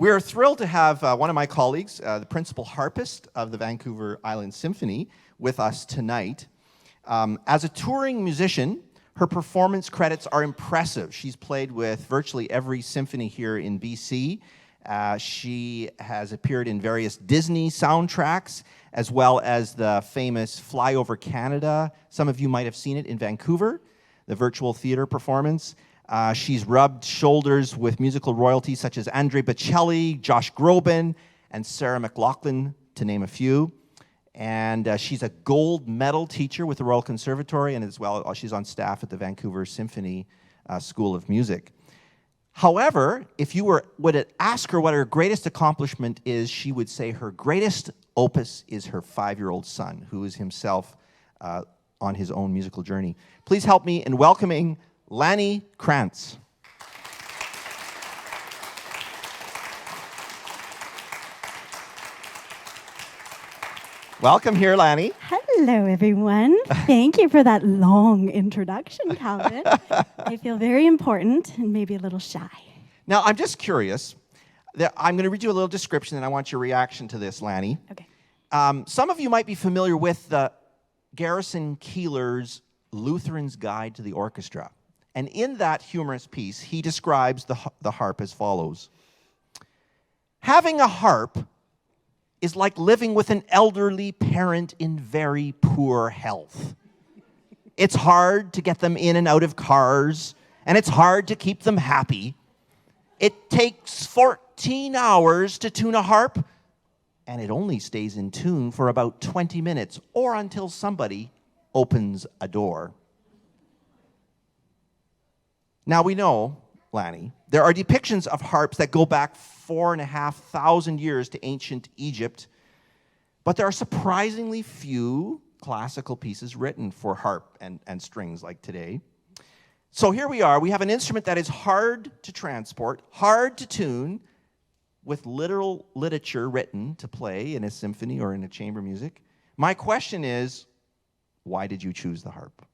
We're thrilled to have one of my colleagues, the principal harpist of the Vancouver Island Symphony, with us tonight. As a touring musician, her performance credits are impressive. She's played with virtually every symphony here in BC. She has appeared in various Disney soundtracks, as well as the famous Fly Over Canada. Some of you might have seen it in Vancouver, the virtual theater performance. She's rubbed shoulders with musical royalty such as Andre Bocelli, Josh Groban, and Sarah McLachlan, to name a few. And she's a gold medal teacher with the Royal Conservatory, and as well, she's on staff at the Vancouver Symphony School of Music. However, if you would ask her what her greatest accomplishment is, she would say her greatest opus is her 5-year-old son, who is himself on his own musical journey. Please help me in welcoming Lani Krantz. Welcome here, Lani. Hello, everyone. Thank you for that long introduction, Calvin. I feel very important and maybe a little shy. Now, I'm just curious. I'm going to read you a little description, and I want your reaction to this, Lani. Okay. Some of you might be familiar with the Garrison Keillor's Lutheran's Guide to the Orchestra. And in that humorous piece, he describes the harp as follows. Having a harp is like living with an elderly parent in very poor health. It's hard to get them in and out of cars, and it's hard to keep them happy. It takes 14 hours to tune a harp, and it only stays in tune for about 20 minutes, or until somebody opens a door. Now we know, Lani, there are depictions of harps that go back 4,500 years to ancient Egypt, but there are surprisingly few classical pieces written for harp and strings like today. So here we are. We have an instrument that is hard to transport, hard to tune, with literal literature written to play in a symphony or in a chamber music. My question is, why did you choose the harp?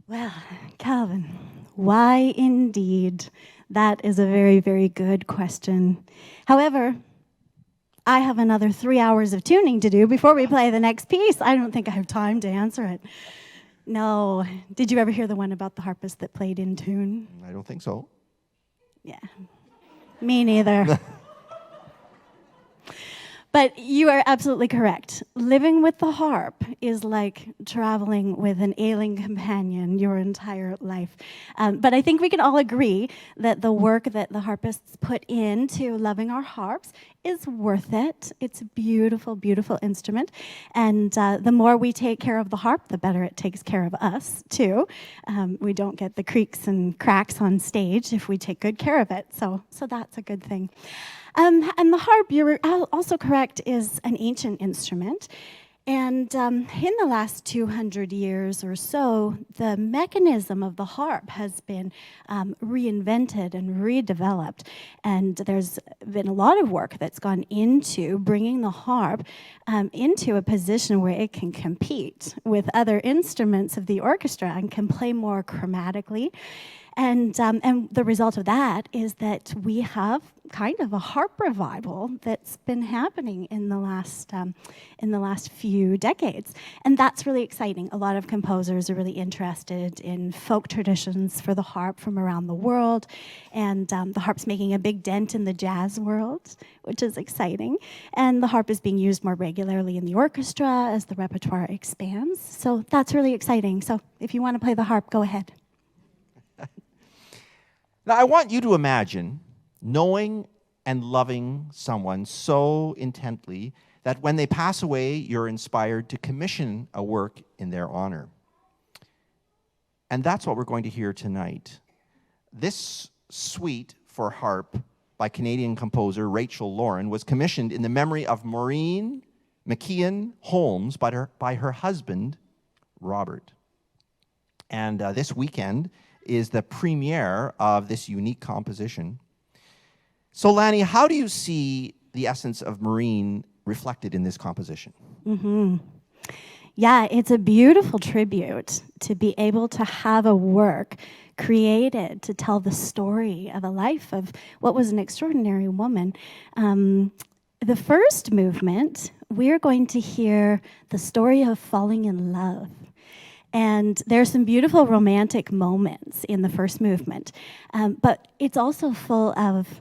Well, Calvin, why indeed? That is a very, very good question. However, I have another 3 hours of tuning to do before we play the next piece. I don't think I have time to answer it. No. Did you ever hear the one about the harpist that played in tune? I don't think so. Yeah. Me neither. But you are absolutely correct. Living with the harp is like traveling with an ailing companion your entire life. But I think we can all agree that the work that the harpists put into loving our harps is worth it. It's a beautiful, beautiful instrument. And the more we take care of the harp, the better it takes care of us, too. We don't get the creaks and cracks on stage if we take good care of it. So that's a good thing. And the harp, you're also correct, is an ancient instrument. And in the last 200 years or so, the mechanism of the harp has been reinvented and redeveloped. And there's been a lot of work that's gone into bringing the harp into a position where it can compete with other instruments of the orchestra and can play more chromatically. And the result of that is that we have kind of a harp revival that's been happening in the last few decades, and that's really exciting. A lot of composers are really interested in folk traditions for the harp from around the world, and the harp's making a big dent in the jazz world, which is exciting. And the harp is being used more regularly in the orchestra as the repertoire expands. So that's really exciting. So if you want to play the harp, go ahead. Now, I want you to imagine knowing and loving someone so intently that when they pass away, you're inspired to commission a work in their honor. And that's what we're going to hear tonight. This suite for harp by Canadian composer Rachel Laurin was commissioned in the memory of Maureen, McKeon, Holmes by her husband, Robert. And this weekend is the premiere of this unique composition. So, Lani, how do you see the essence of Maureen reflected in this composition? Mm-hmm. Yeah, it's a beautiful tribute to be able to have a work created to tell the story of a life of what was an extraordinary woman. The first movement, we're going to hear the story of falling in love. And there's some beautiful romantic moments in the first movement, but it's also full of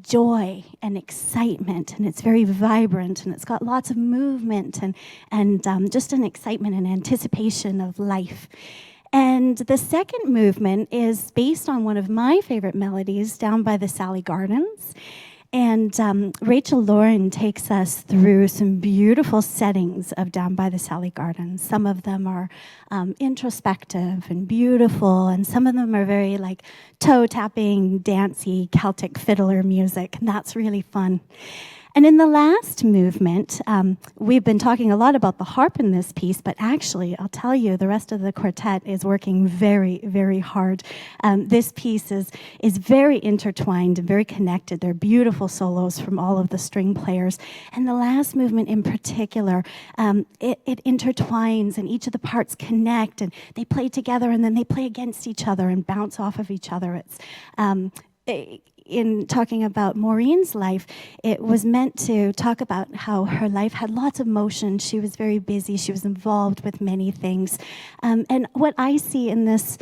joy and excitement, and it's very vibrant, and it's got lots of movement and just an excitement and anticipation of life. And the second movement is based on one of my favorite melodies, Down by the Sally Gardens. And Rachel Laurin takes us through some beautiful settings of Down by the Sally Gardens. Some of them are introspective and beautiful, and some of them are very like toe-tapping, dancey Celtic fiddler music, and that's really fun. And in the last movement, we've been talking a lot about the harp in this piece, but actually, I'll tell you, the rest of the quartet is working very, very hard. This piece is very intertwined and very connected. They're beautiful solos from all of the string players. And the last movement in particular, it intertwines, and each of the parts connect, and they play together, and then they play against each other and bounce off of each other. It's in talking about Maureen's life, it was meant to talk about how her life had lots of motion. She was very busy. She was involved with many things. And what I see in this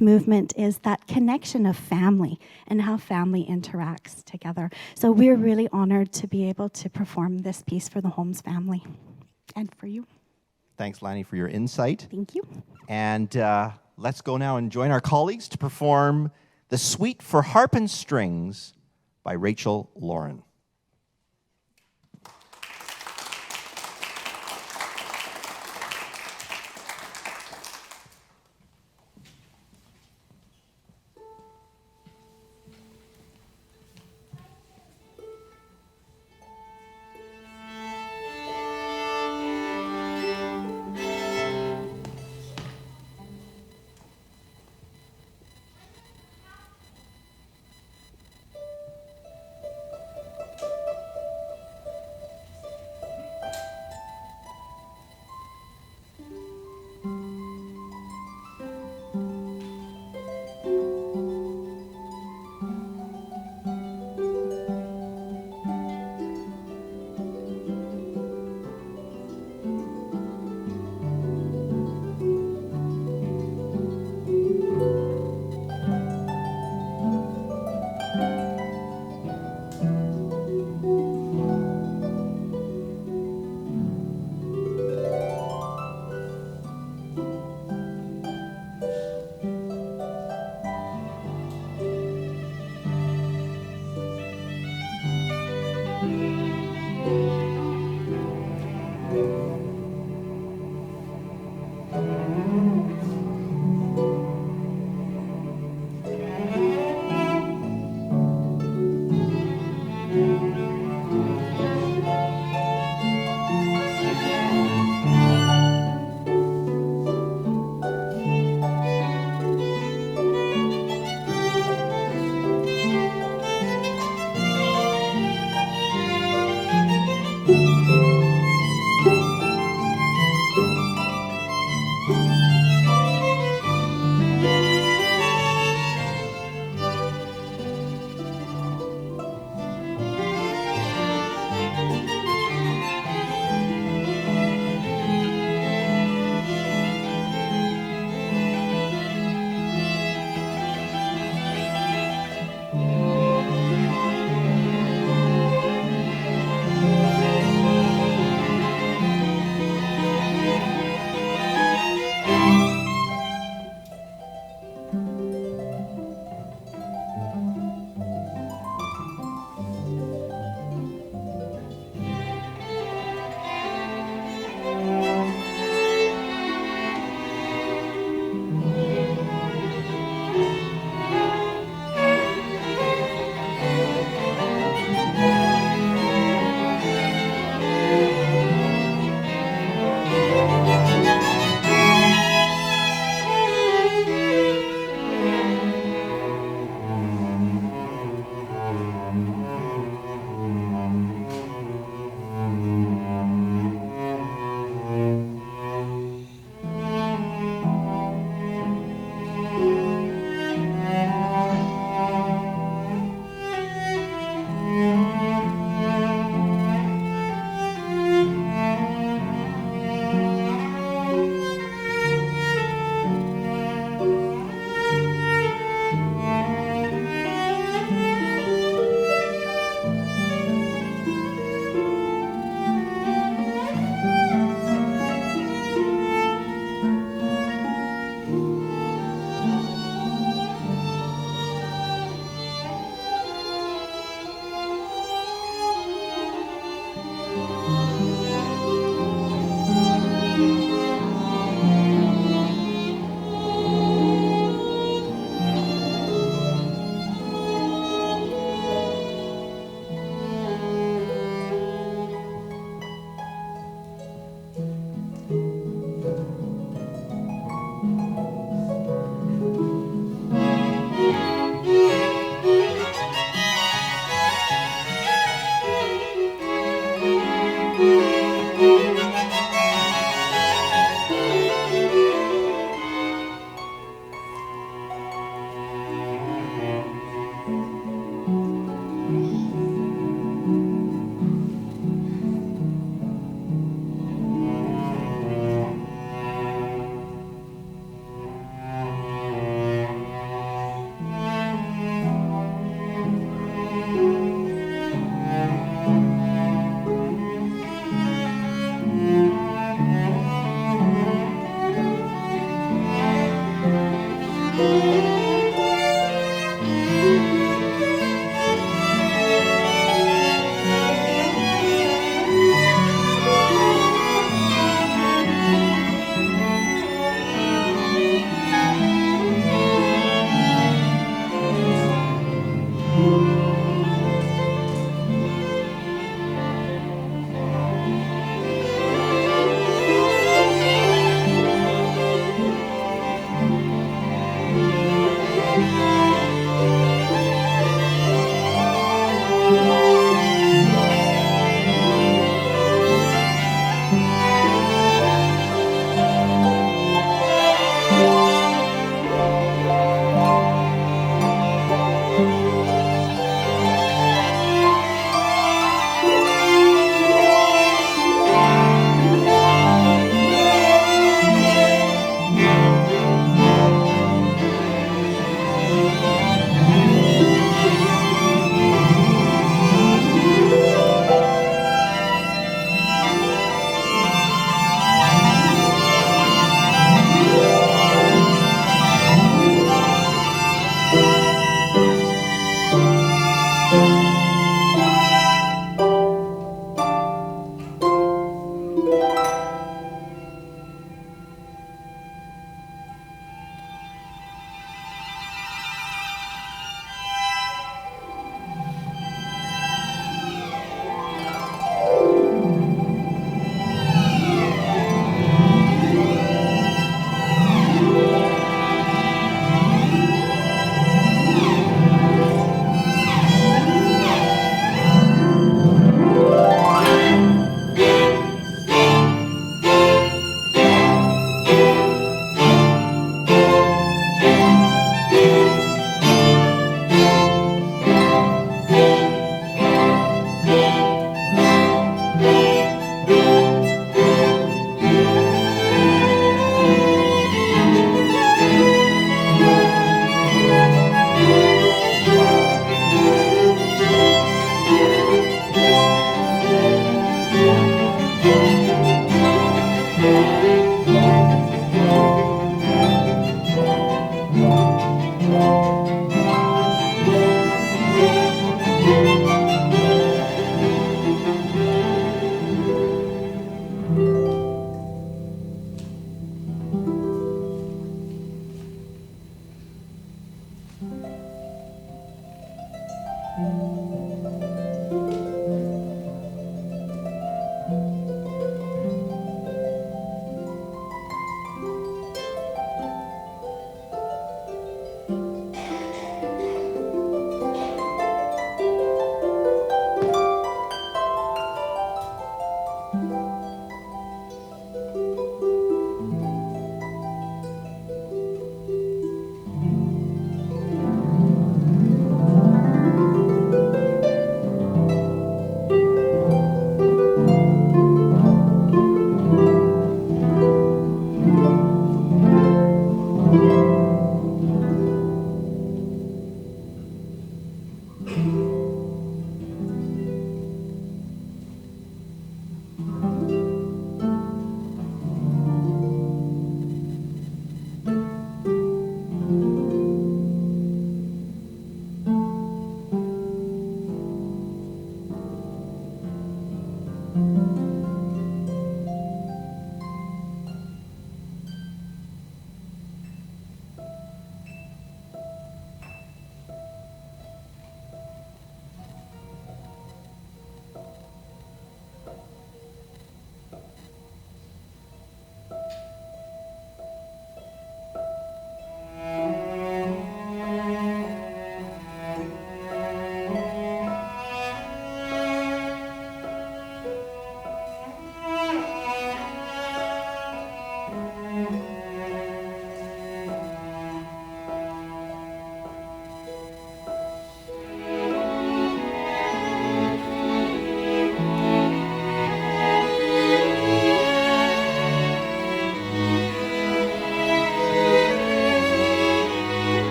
movement is that connection of family and how family interacts together. So we're really honored to be able to perform this piece for the Holmes family and for you. Thanks, Lani, for your insight. Thank you. And let's go now and join our colleagues to perform the Suite for Harp and Strings by Rachel Laurin.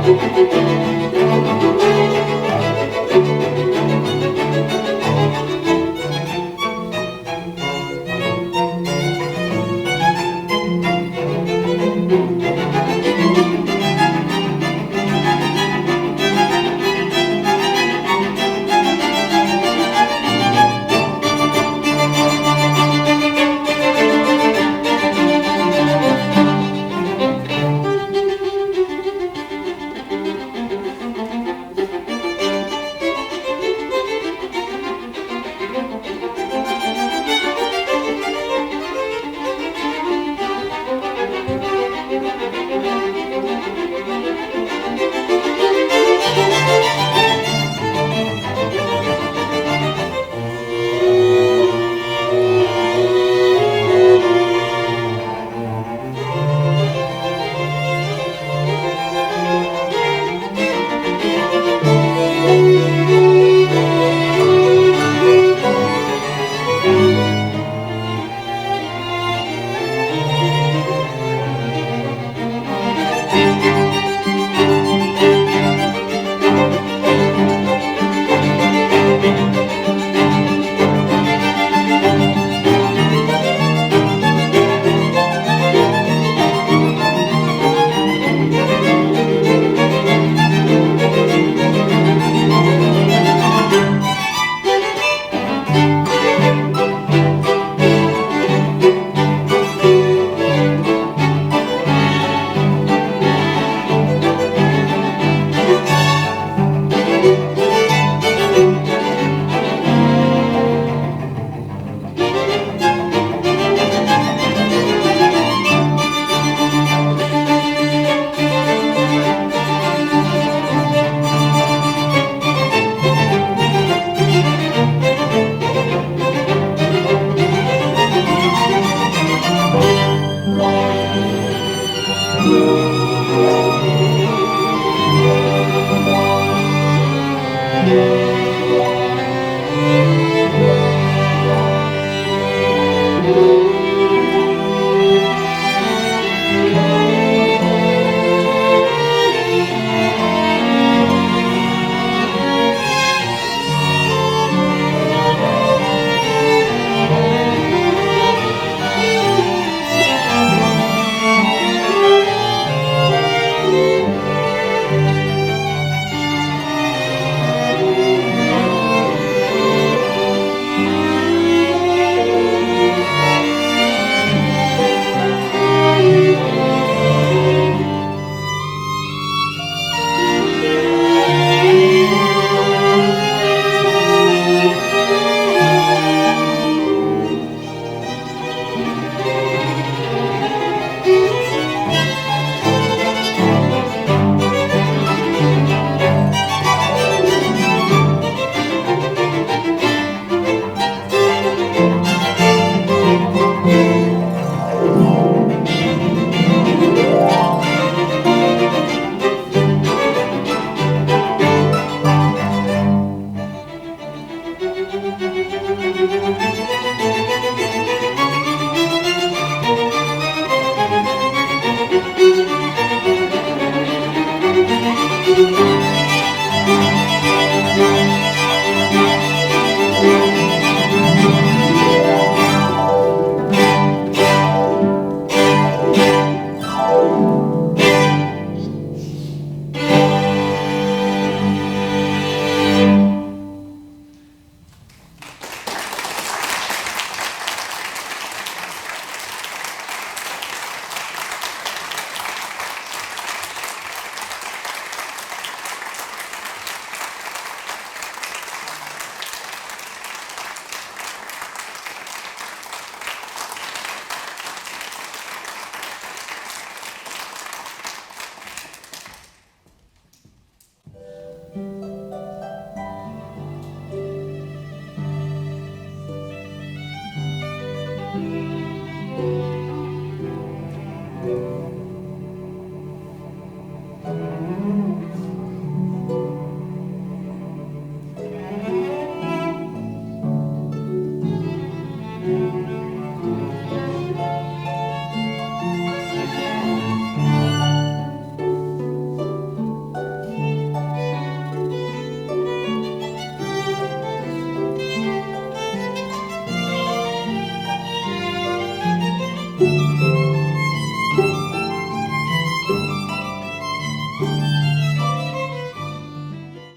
Thank you.